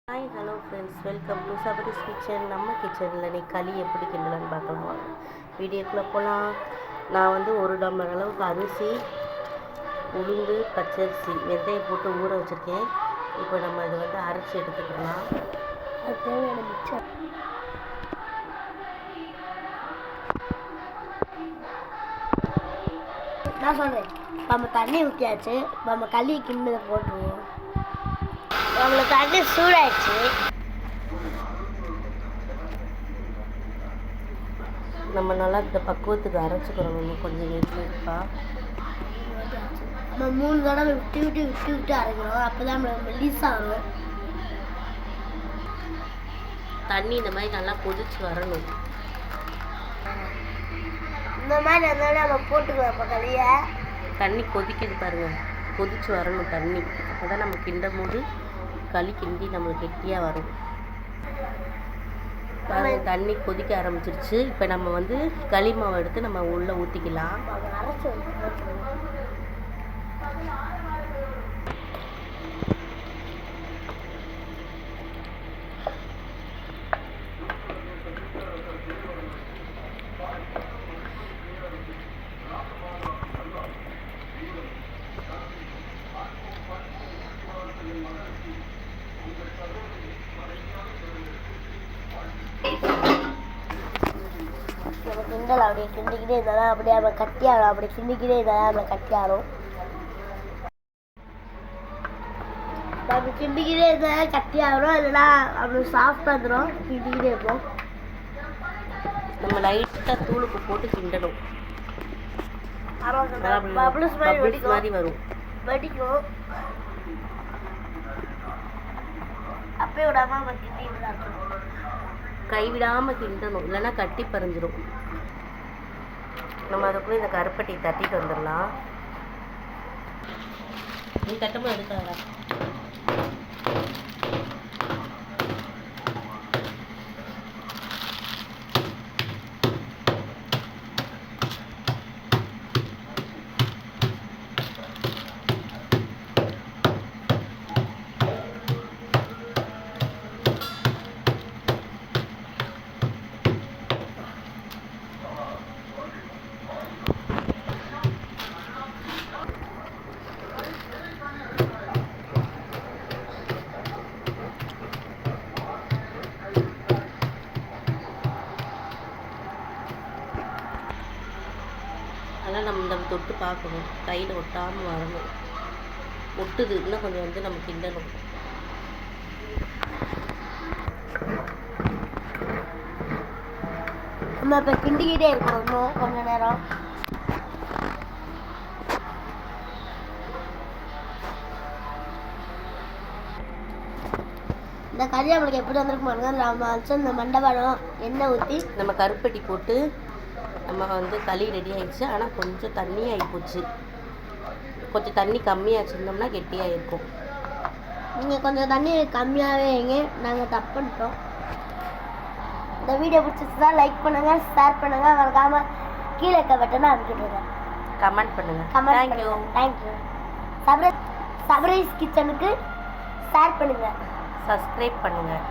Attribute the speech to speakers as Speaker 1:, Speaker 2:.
Speaker 1: Hi hello friends, welcome to Sabaris kitchen. நம்ம கிச்சனில் இன்னைக்கு களி எப்படி கிண்டலான்னு பார்க்கலாம். வீடியோக்குள்ளே போகலாம். நான் வந்து 1 டம்ளர் அளவுக்கு அரிசி, உளுந்து, பச்சரிசி, வெந்தயம் போட்டு ஊற வச்சுருக்கேன். இப்போ நம்ம இதை வந்து அரைச்சி எடுத்துக்கலாம்.
Speaker 2: அது தேவையான மிக்சர். நான் சொல்கிறேன், நம்ம தண்ணி ஊற்றியாச்சு. நம்ம களி கிண்ணதை போட்டுருவோம். நம்மளுக்கு தண்ணி சூடாயிடுச்சு.
Speaker 1: நம்ம நல்லா இந்த பக்குவத்துக்கு அரைச்சிக்கிறோம். இன்னும் கொஞ்சம் எடுத்துப்பா.
Speaker 2: நம்ம 3 தடவை விட்டு அரைக்கிறோம். அப்போ தான் நம்மளுக்கு மெல்லிஸாக வரும்.
Speaker 1: தண்ணி இந்த மாதிரி நல்லா கொதிச்சு வரணும்.
Speaker 2: இந்த மாதிரி இருந்தாலும் நம்ம போட்டுக்கலாம். இப்போ களியை
Speaker 1: தண்ணி கொதிக்குது பாருங்கள், கொதிச்சு வரணும் தண்ணி. அப்போ தான் நம்ம கிண்டும் போது களி கிண்டி நம்மளுக்கு கெட்டியாக வரும். பாருங்கள், தண்ணி கொதிக்க ஆரம்பிச்சிருச்சு. இப்போ நம்ம வந்து களி மாவை எடுத்து நம்ம உள்ளே ஊற்றிக்கலாம்.
Speaker 2: நம்ம கிண்டல் அப்படியே கிண்டிக்கிட்டே இருந்தாலும் அப்படியே நம்ம கட்டியாடும். அப்படி கிண்டிக்கிட்டே இருந்தாலும் நம்ம கட்டியாடும். நம்ம கிண்டிக்கிட்டே இருந்தாலும் கட்டியாடும். இல்லைன்னா அப்படி சாஃப்டாக இருந்துடும். கிண்டிக்கிட்டே இருப்போம்.
Speaker 1: நம்ம லைட்டாக தூளுக்கு போட்டு கிண்டணும்.
Speaker 2: பபிள்ஸ்
Speaker 1: மாதிரி வரும்.
Speaker 2: வெடிக்கும். அப்பயே விடாம நம்ம கிண்டி விடாக்கணும்.
Speaker 1: கைவிடாமல் கிண்டணும், இல்லைன்னா கட்டி பறிஞ்சிடும். நம்ம அதுக்குள்ளே இந்த கருப்பட்டி தட்டிட்டு வந்துடலாம். நீ தட்டும்போது எடுக்காத. அதனால் நம்ம தொட்டு பார்க்கணும், கையில் ஒட்டாமல் வரணும். ஒட்டுது இன்னும் கொஞ்சம் வந்து நம்ம கிண்டணும்.
Speaker 2: நம்ம இப்போ கிண்டிக்கிட்டே இருக்கணும் இன்னும் கொஞ்ச நேரம். இந்த கறி நம்மளுக்கு எப்படி வந்திருக்கு பாருங்க. நம்ம வச்சு இந்த மண்டபம் எண்ணெய் ஊற்றி
Speaker 1: நம்ம கருப்பட்டி போட்டு நம்ம வந்து களி ரெடி ஆகிடுச்சு. ஆனால் கொஞ்சம் தண்ணி ஆகிப்போச்சு. கொஞ்சம் தண்ணி கம்மியாக வச்சுருந்தோம்னா கெட்டியாக இருக்கும்.
Speaker 2: நீங்கள் கொஞ்சம் தண்ணி கம்மியாகவே வைங்க. நாங்கள் தப்பு பண்ணிட்டோம். இந்த வீடியோ பிடிச்சிச்சுன்னா லைக் பண்ணுங்கள், ஷேர் பண்ணுங்கள், மறக்காமல் கீழே இருக்க பட்டனை அமைக்கிடுங்க.
Speaker 1: கமெண்ட் பண்ணுங்கள்.
Speaker 2: தேங்க்யூ. சபரிஸ் கிச்சனுக்கு ஷேர் பண்ணுங்கள்,
Speaker 1: சப்ஸ்கிரைப் பண்ணுங்கள்.